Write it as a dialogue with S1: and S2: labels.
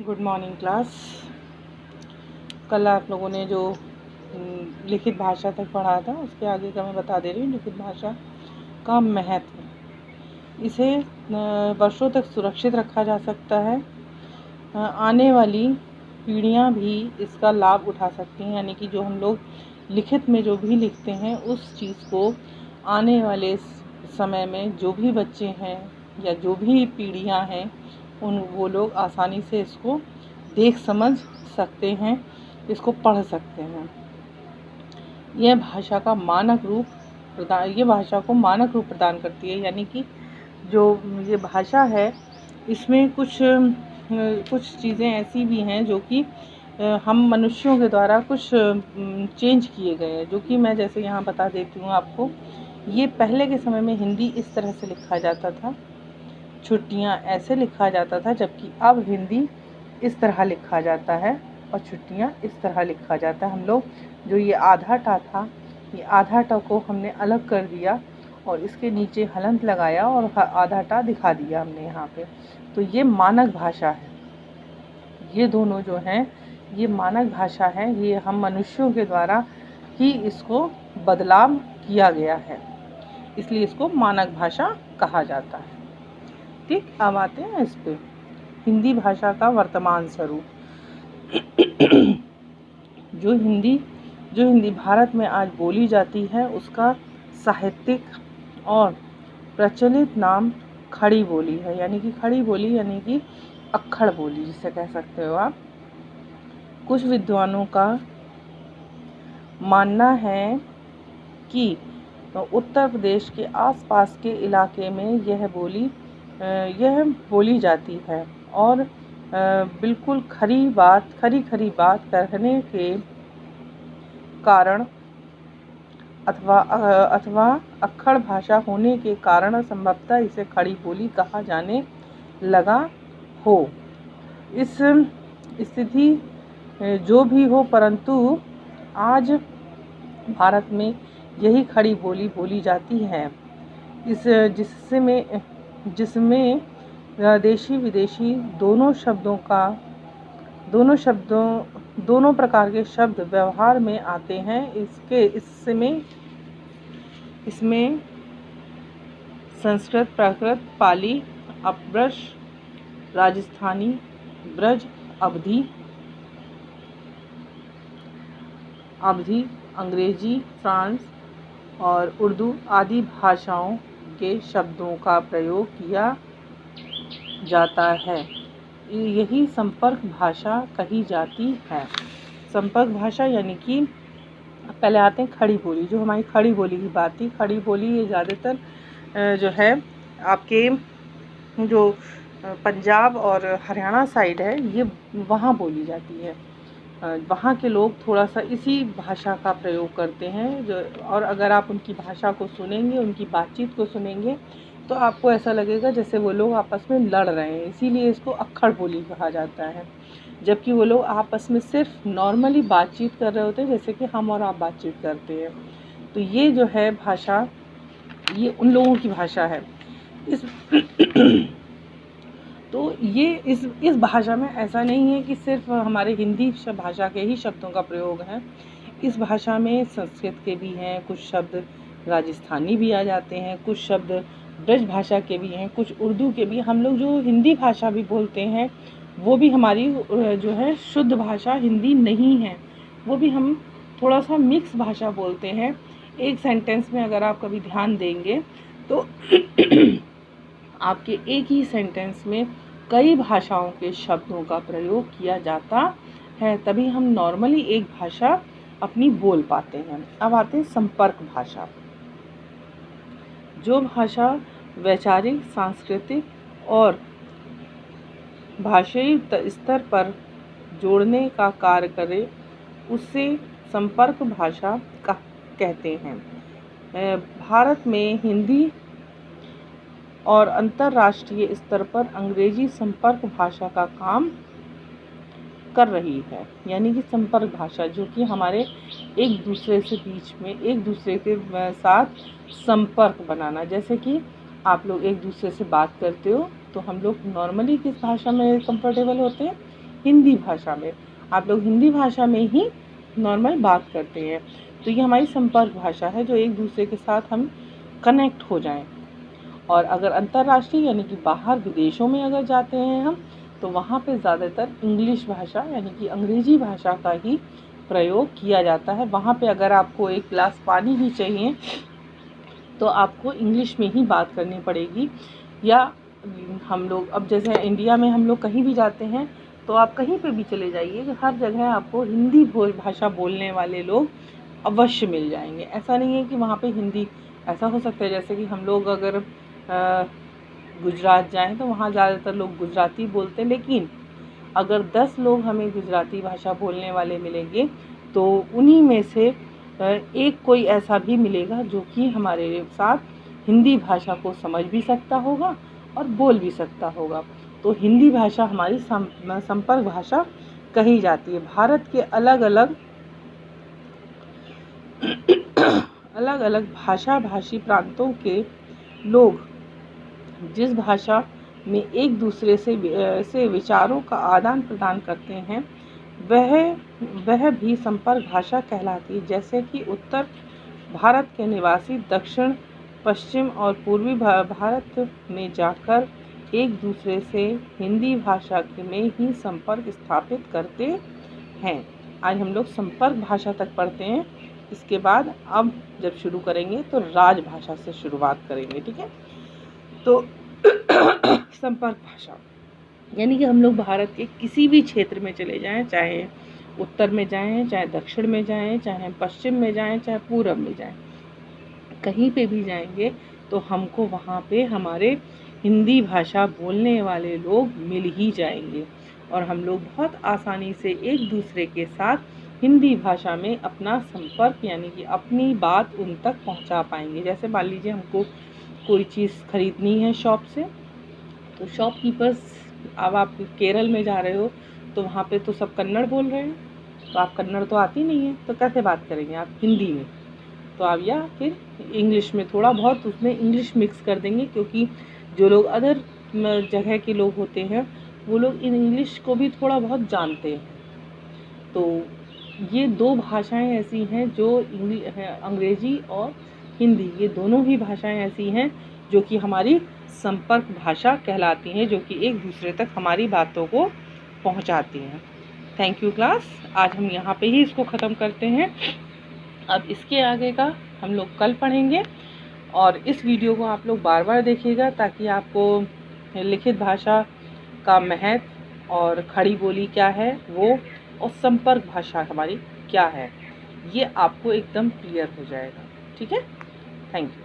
S1: Good morning class. कल आप लोगों ने जो लिखित भाषा तक पढ़ा था उसके आगे का मैं बता दे रही हूँ। लिखित भाषा का महत्व, इसे वर्षों तक सुरक्षित रखा जा सकता है। आने वाली पीढ़ियाँ भी इसका लाभ उठा सकती हैं, यानी कि जो हम लोग लिखित में जो भी लिखते हैं उस चीज़ को आने वाले समय में जो भी बच्चे हैं या जो भी पीढ़ियाँ हैं वो लोग आसानी से इसको देख समझ सकते हैं, इसको पढ़ सकते हैं। ये भाषा को मानक रूप प्रदान करती है, यानी कि जो ये भाषा है इसमें कुछ चीज़ें ऐसी भी हैं जो कि हम मनुष्यों के द्वारा कुछ चेंज किए गए हैं, जो कि मैं जैसे यहाँ बता देती हूँ आपको। ये पहले के समय में हिंदी इस तरह से लिखा जाता था, छुट्टियाँ ऐसे लिखा जाता था, जबकि अब हिंदी इस तरह लिखा जाता है और छुट्टियाँ इस तरह लिखा जाता है। हम लोग जो ये आधा टा था, ये आधा टा को हमने अलग कर दिया और इसके नीचे हलंत लगाया और आधा टा दिखा दिया हमने यहाँ पे। तो ये मानक भाषा है। ये दोनों जो हैं ये मानक भाषा है। ये हम मनुष्यों के द्वारा ही इसको बदलाव किया गया है, इसलिए इसको मानक भाषा कहा जाता है। ठीक, अब आते हैं इस पे हिंदी भाषा का वर्तमान स्वरूप। जो हिंदी भारत में आज बोली जाती है उसका साहित्यिक और प्रचलित नाम खड़ी बोली है, यानी कि खड़ी बोली यानी कि अक्खड़ बोली जिसे कह सकते हो आप। कुछ विद्वानों का मानना है कि उत्तर प्रदेश के आसपास के इलाके में यह बोली जाती है और बिल्कुल खरी बात कहने के कारण अथवा अक्खड़ भाषा होने के कारण संभवतः इसे खड़ी बोली कहा जाने लगा हो। इस स्थिति जो भी हो, परंतु आज भारत में यही खड़ी बोली बोली जाती है, जिसमें देशी विदेशी दोनों प्रकार के शब्द व्यवहार में आते हैं। इसमें संस्कृत, प्राकृत, पाली, अपभ्रंश, राजस्थानी, ब्रज, अवधी, अंग्रेजी, फ्रांस और उर्दू आदि भाषाओं के शब्दों का प्रयोग किया जाता है। यही संपर्क भाषा कही जाती है। संपर्क भाषा यानी कि पहले आते हैं खड़ी बोली। जो हमारी खड़ी बोली की बात थी, खड़ी बोली ये ज़्यादातर जो है आपके जो पंजाब और हरियाणा साइड है ये वहाँ बोली जाती है। वहाँ के लोग थोड़ा सा इसी भाषा का प्रयोग करते हैं और अगर आप उनकी भाषा को सुनेंगे, उनकी बातचीत को सुनेंगे तो आपको ऐसा लगेगा जैसे वो लोग आपस में लड़ रहे हैं, इसीलिए इसको अक्खड़ बोली कहा जाता है। जबकि वो लोग आपस में सिर्फ नॉर्मली बातचीत कर रहे होते हैं, जैसे कि हम और आप बातचीत करते हैं। तो ये जो है भाषा ये उन लोगों की भाषा है। तो ये इस भाषा में ऐसा नहीं है कि सिर्फ हमारे हिंदी भाषा के ही शब्दों का प्रयोग है। इस भाषा में संस्कृत के भी हैं, कुछ शब्द राजस्थानी भी आ जाते हैं, कुछ शब्द ब्रज भाषा के भी हैं, कुछ उर्दू के भी। हम लोग जो हिंदी भाषा भी बोलते हैं वो भी हमारी जो है शुद्ध भाषा हिंदी नहीं है, वो भी हम थोड़ा सा मिक्स भाषा बोलते हैं। एक सेंटेंस में अगर आप कभी ध्यान देंगे तो आपके एक ही सेंटेंस में कई भाषाओं के शब्दों का प्रयोग किया जाता है, तभी हम नॉर्मली एक भाषा अपनी बोल पाते हैं। अब आते हैं संपर्क भाषा। जो भाषा वैचारिक, सांस्कृतिक और भाषाई स्तर पर जोड़ने का कार्य करे उसे संपर्क भाषा कहते हैं। भारत में हिंदी और अंतर्राष्ट्रीय स्तर पर अंग्रेजी संपर्क भाषा का काम कर रही है, यानी कि संपर्क भाषा जो कि हमारे एक दूसरे से बीच में एक दूसरे के साथ संपर्क बनाना। जैसे कि आप लोग एक दूसरे से बात करते हो तो हम लोग नॉर्मली किस भाषा में कंफर्टेबल होते हैं, हिंदी भाषा में। आप लोग हिंदी भाषा में ही नॉर्मल बात करते हैं। तो ये हमारी संपर्क भाषा है, जो एक दूसरे के साथ हम कनेक्ट हो जाएं। और अगर अंतर्राष्ट्रीय यानी कि बाहर विदेशों में अगर जाते हैं हम, तो वहाँ पे ज़्यादातर इंग्लिश भाषा यानी कि अंग्रेज़ी भाषा का ही प्रयोग किया जाता है। वहाँ पे अगर आपको एक गिलास पानी भी चाहिए तो आपको इंग्लिश में ही बात करनी पड़ेगी। या हम लोग अब जैसे इंडिया में हम लोग कहीं भी जाते हैं तो आप कहीं पे भी चले जाइए, हर जगह आपको हिंदी भाषा बोलने वाले लोग अवश्य मिल जाएंगे। ऐसा नहीं है कि वहाँ पे हिंदी, ऐसा हो सकता है जैसे कि हम लोग अगर गुजरात जाएं तो वहाँ ज़्यादातर लोग गुजराती बोलते हैं, लेकिन अगर 10 लोग हमें गुजराती भाषा बोलने वाले मिलेंगे तो उन्हीं में से एक कोई ऐसा भी मिलेगा जो कि हमारे साथ हिंदी भाषा को समझ भी सकता होगा और बोल भी सकता होगा। तो हिंदी भाषा हमारी संपर्क भाषा कही जाती है। भारत के अलग अलग भाषा भाषी प्रांतों के लोग जिस भाषा में एक दूसरे से विचारों का आदान प्रदान करते हैं वह भी संपर्क भाषा कहलाती है। जैसे कि उत्तर भारत के निवासी दक्षिण पश्चिम और पूर्वी भारत में जाकर एक दूसरे से हिंदी भाषा में ही संपर्क स्थापित करते हैं। आज हम लोग संपर्क भाषा तक पढ़ते हैं। इसके बाद अब जब शुरू करेंगे तो राजभाषा से शुरुआत करेंगे, ठीक है। तो संपर्क भाषा यानी कि हम लोग भारत के किसी भी क्षेत्र में चले जाएं, चाहे उत्तर में जाएं, चाहे दक्षिण में जाएं, चाहे पश्चिम में जाएं, चाहे पूरब में जाएं, कहीं पे भी जाएंगे तो हमको वहाँ पे हमारे हिंदी भाषा बोलने वाले लोग मिल ही जाएंगे और हम लोग बहुत आसानी से एक दूसरे के साथ हिंदी भाषा में अपना संपर्क यानी कि अपनी बात उन तक पहुँचा पाएंगे। जैसे मान लीजिए हमको कोई चीज़ खरीदनी है शॉप से, तो शॉपकीपर्स, अब आप केरल में जा रहे हो तो वहाँ पे तो सब कन्नड़ बोल रहे हैं, तो आप कन्नड़ तो आती नहीं है, तो कैसे बात करेंगे आप हिंदी में। तो आप या फिर इंग्लिश में थोड़ा बहुत उसमें इंग्लिश मिक्स कर देंगे, क्योंकि जो लोग अदर जगह के लोग होते हैं वो लोग इन इंग्लिश को भी थोड़ा बहुत जानते हैं। तो ये दो भाषाएं ऐसी हैं जो अंग्रेज़ी और हिंदी, ये दोनों ही भाषाएं ऐसी हैं जो कि हमारी संपर्क भाषा कहलाती हैं, जो कि एक दूसरे तक हमारी बातों को पहुंचाती हैं। थैंक यू क्लास, आज हम यहाँ पे ही इसको ख़त्म करते हैं। अब इसके आगे का हम लोग कल पढ़ेंगे और इस वीडियो को आप लोग बार बार देखिएगा ताकि आपको लिखित भाषा का महत्व और खड़ी बोली क्या है वो और संपर्क भाषा हमारी क्या है ये आपको एकदम क्लियर हो जाएगा, ठीक है। Thank you.